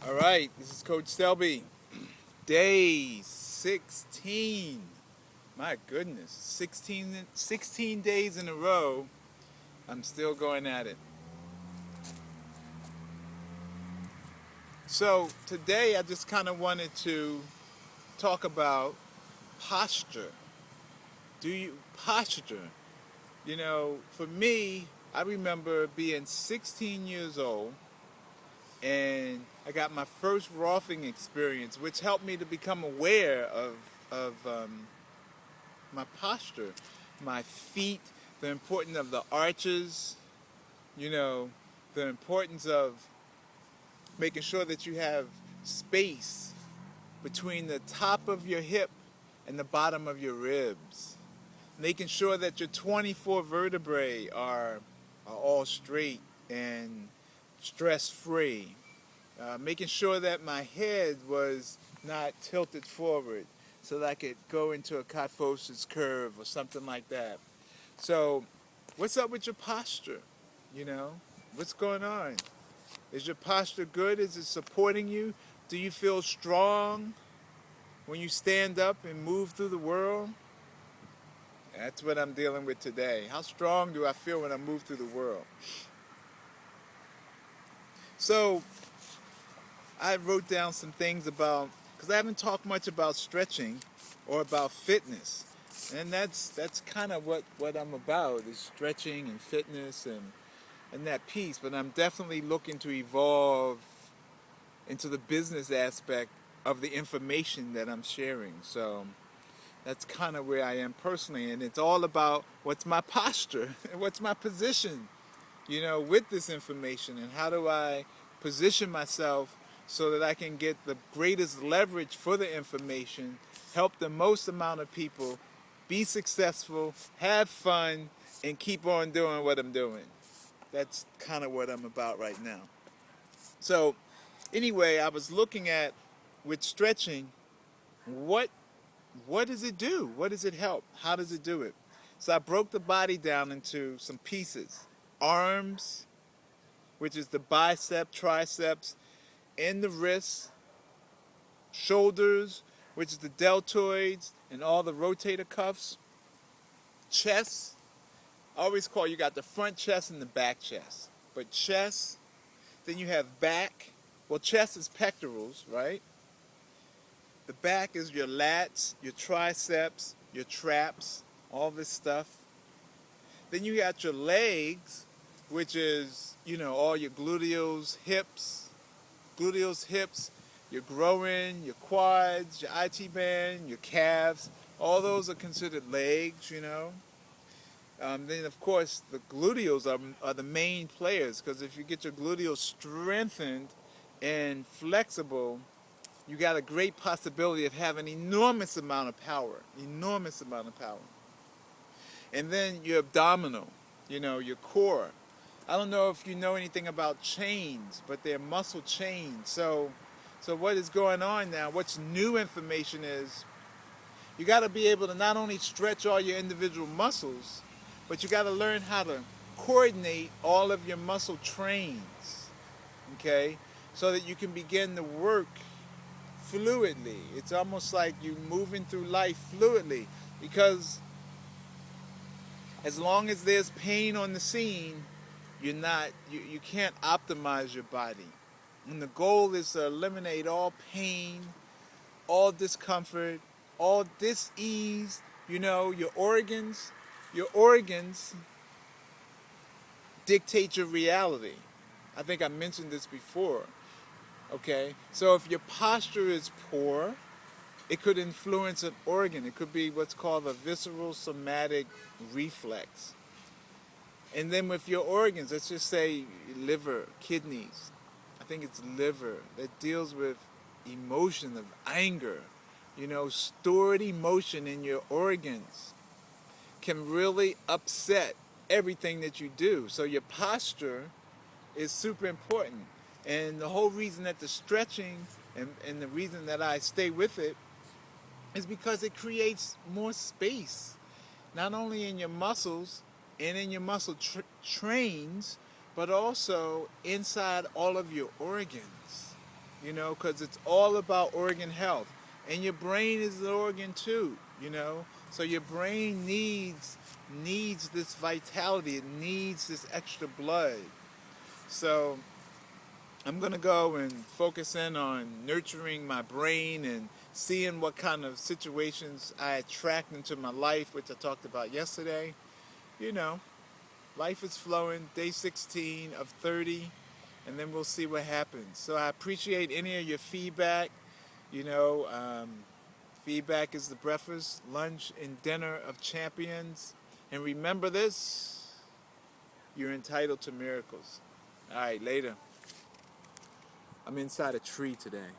All right, this is Coach Selby. Day 16. My goodness, 16 days in a row. I'm still going at it. So today I just kind of wanted to talk about posture. Do you posture? For me, I remember being 16 years old and I got my first roughing experience, which helped me to become aware of my posture, my feet, the importance of the arches, you know, the importance of making sure that you have space between the top of your hip and the bottom of your ribs, making sure that your 24 vertebrae are all straight and stress-free, making sure that my head was not tilted forward so that I could go into a kyphosis curve or something like that. So, what's up with your posture? You know, what's going on? Is your posture good? Is it supporting you? Do you feel strong when you stand up and move through the world? That's what I'm dealing with today. How strong do I feel when I move through the world? So, I wrote down some things about, because I haven't talked much about stretching or about fitness. And that's kind of what I'm about, is stretching and fitness and that piece. But I'm definitely looking to evolve into the business aspect of the information that I'm sharing. So that's kind of where I am personally. And it's all about what's my posture and what's my position, with this information, and how do I position myself so that I can get the greatest leverage for the information, help the most amount of people, be successful, have fun, and keep on doing what I'm doing. That's kind of what I'm about right now. So, anyway, I was looking at, with stretching, what does it do? What does it help? How does it do it? So I broke the body down into some pieces. Arms, which is the bicep, triceps, and the wrists. Shoulders, which is the deltoids and all the rotator cuffs. Chest, I always call, you got the front chest and the back chest. But chest, then you have back. Well, chest is pectorals, right? The back is your lats, your triceps, your traps, all this stuff. Then you got your legs, which is, all your gluteals, hips, your groin, your quads, your IT band, your calves. All those are considered legs, Then, of course, the gluteals are the main players, because if you get your gluteals strengthened and flexible, you got a great possibility of having enormous amount of power. And then your abdominal, your core. I don't know if you know anything about chains, but they're muscle chains. So what is going on now? What's new information is you got to be able to not only stretch all your individual muscles, but you got to learn how to coordinate all of your muscle trains, okay? So that you can begin to work fluidly. It's almost like you moving through life fluidly, because as long as there's pain on the scene, you can't optimize your body. And the goal is to eliminate all pain, all discomfort, all dis-ease. Your organs dictate your reality. I think I mentioned this before. Okay? So if your posture is poor, it could influence an organ. It could be what's called a visceral somatic reflex. And then with your organs, let's just say liver, kidneys. I think it's liver that deals with emotion of anger. Stored emotion in your organs can really upset everything that you do. So your posture is super important. And the whole reason that the stretching and the reason that I stay with it is because it creates more space, not only in your muscles and in your muscle trains, but also inside all of your organs. you know, because it's all about organ health. And your brain is an organ too, you know. So your brain needs this vitality. It needs this extra blood. So I'm going to go and focus in on nurturing my brain and seeing what kind of situations I attract into my life, which I talked about yesterday. You know, life is flowing, day 16 of 30, and then we'll see what happens. So I appreciate any of your feedback. You know, feedback is the breakfast, lunch, and dinner of champions. And remember this, you're entitled to miracles. All right, later. I'm inside a tree today.